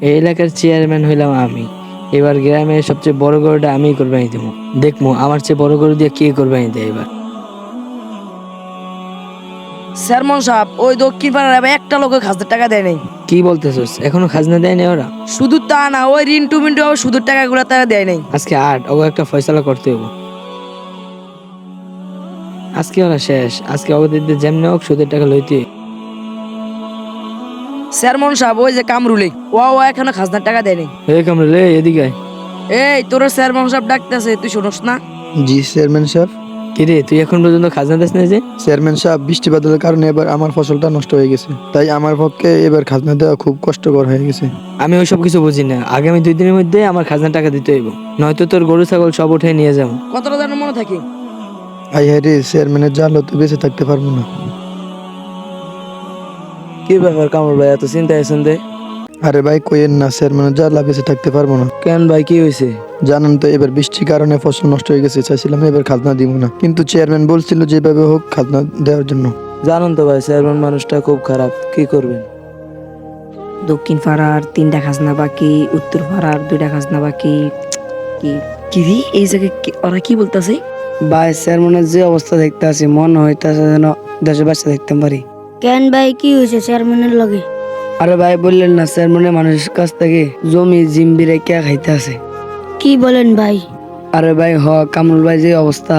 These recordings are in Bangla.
এই এলাকার চেয়ারম্যান হইলাম আমি। এবার গ্রামের সবচেয়ে বড় গরুটা আমিই কোরবানি দেবো। দেখবো আমার চেয়ে বড় গরু দিয়ে কে কোরবানি দেয় এবার। চেয়ারম্যান সাহেব, ওই দক্ষিণ পাড়ার আবার একটা লোক খাজনার টাকা দেয় নাই। কি বলতেছস, এখনো খাজনা দেয়নি ওরা? শুধু তা না, ওই রিন্টু মিন্টু আবার সুদের টাকাগুলো তারা দেয় নাই। আজকে ওকে একটা ফয়সালা করতে হবো। আজকে ওরা শেষ, আজকে ওদের যেমনি হোক সুদের টাকা লইতে হইব। চেয়ারম্যান সাহেব, ওই যে কামরুলে ও এখনো খাজনার টাকা দেয় নাই। এই কামরুল, এদিকে আয়। এই তোর চেয়ারম্যান সাহেব ডাকতেছে, তুই শোনস না? জি চেয়ারম্যান সাহেব। কিরে, তুই এখন পর্যন্ত খাজনা দিস না যে? চেয়ারম্যান সাহেব, বৃষ্টি বাদলের কারণে এবার আমার ফসলটা নষ্ট হয়ে গেছে, তাই আমার পক্ষে এবার খাজনা দেওয়া খুব কষ্টকর হয়ে গেছে। আমি ওইসব কিছু বুঝি না। আগামী 2 দিনের মধ্যে আমার খাজনা টাকা দিতে হইব, নয়তো তোর গরু ছাগল সব উঠে নিয়ে যাবো। কতটা যেন মনে থাকে। আই হ্যাঁ রে, চেয়ারম্যানের জাল তো বেঁচে থাকতে পারবো না। কি ব্যাপার কামরুল ভাই, এত চিন্তা আছেন দে? আরে ভাই কইেন না, চেয়ারম্যানের জাল বেঁচে থাকতে পারবো না। কেন ভাই, কি হয়েছে? জানেন তো এবার বৃষ্টির কারণে ফসল নষ্ট হয়ে গেছে, চাইছিলাম এবার খাজনা দিব না, কিন্তু চেয়ারম্যান বলছিল যেভাবে হোক খাজনা দেওয়ার জন্য। জানুন তো ভাই, চেয়ারম্যান মানুষটা খুব খারাপ, কি করবেন? দক্ষিণ পাড়ার 3টা খাজনা বাকি, উত্তর পাড়ার 2টা খাজনা বাকি। কি কি রে, এই জায়গায় ওরা কি বলতেছে? ভাই চেয়ারম্যানের যে অবস্থা দেখতে আছি, মনে হইতেছে যেন দেশে বাচ্চা দেখতে পারি। কেন ভাই, কি হয়েছে চেয়ারম্যানের লগে? আরে ভাই বললেন না, চেয়ারম্যানের মানুষের কাছ থেকে জমি জিম্বি রেখে খাইতে আছে। কি বলেন ভাই? আরে ভাই কামরুল ভাই যে অবস্থা,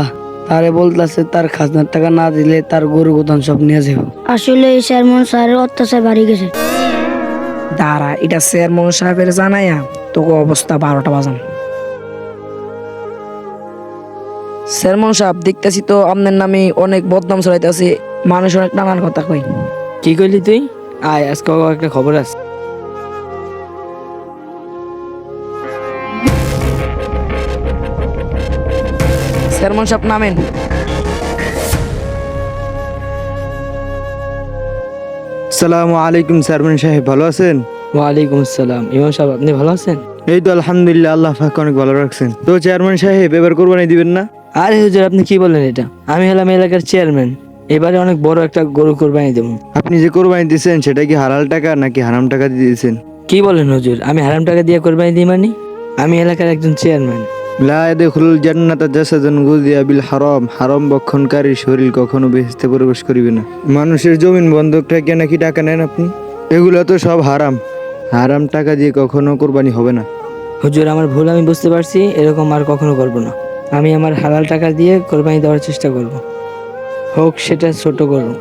তারে বলতেছে তার খাজনার টাকা না দিলে তার গরু গোদান সব নিয়ে যাবে। আসলে এই চেয়ারম্যান স্যারের অত্যাচার বাড়ি গেছে। দাঁড়া, এটা চেয়ারম্যান সাহেবের জানাইয়া তোকে অবস্থা 12টা বাজান। চেয়ারম্যান সাহেব, দেখতেছি তো আপনার নামে অনেক বদনাম ছড়াইতেছে, মানুষ অনেক নানান কথা কই। কি কইলি তুই? আয়, আজকে ওকে একটা খবর আছে। চেয়ারম্যান সাহেব নামেন। আসসালামু আলাইকুম চেয়ারম্যান সাহেব, ভালো আছেন? ওয়ালাইকুম আসসালাম। ইমাম সাহেব, আপনি ভালো আছেন? এই তো আলহামদুলিল্লাহ, আল্লাহ পাক অনেক ভালো রাখছেন। তো চেয়ারম্যান সাহেব, এবার কোরবানি দিবেন না? আরে হুজুর, আপনি কি বলেন এটা? আমি হলাম এলাকার চেয়ারম্যান, এবারে অনেক বড় একটা গরু কোরবানি দেবো। আপনি যে কোরবানি দিয়েছেন সেটা কি হালাল টাকা নাকি হারাম টাকা দিয়ে দিয়েছেন? কি বলেন হুজুর, আমি হারাম টাকা দিয়ে কোরবানি দিই মানে? আমি এলাকার একজন চেয়ারম্যান। লা ইয়াদখুলুল জান্নাতা জাসাদুন গুযিয়া বিল হারাম, হারাম বক্ষণকারী শরীর কখনো বেহেশতে প্রবেশ করিবে না। মানুষের জমিন বন্ধক রেখে নাকি টাকা নেন আপনি? এগুলো তো সব হারাম। হারাম টাকা দিয়ে কখনো কোরবানি হবে না। হুজুর, আমার ভুল আমি বুঝতে পারছি, এরকম আর কখনো করব না। আমি আমার হালাল টাকা দিয়ে কোরবানি দেওয়ার চেষ্টা করব, হোক সেটা ছোট গরু।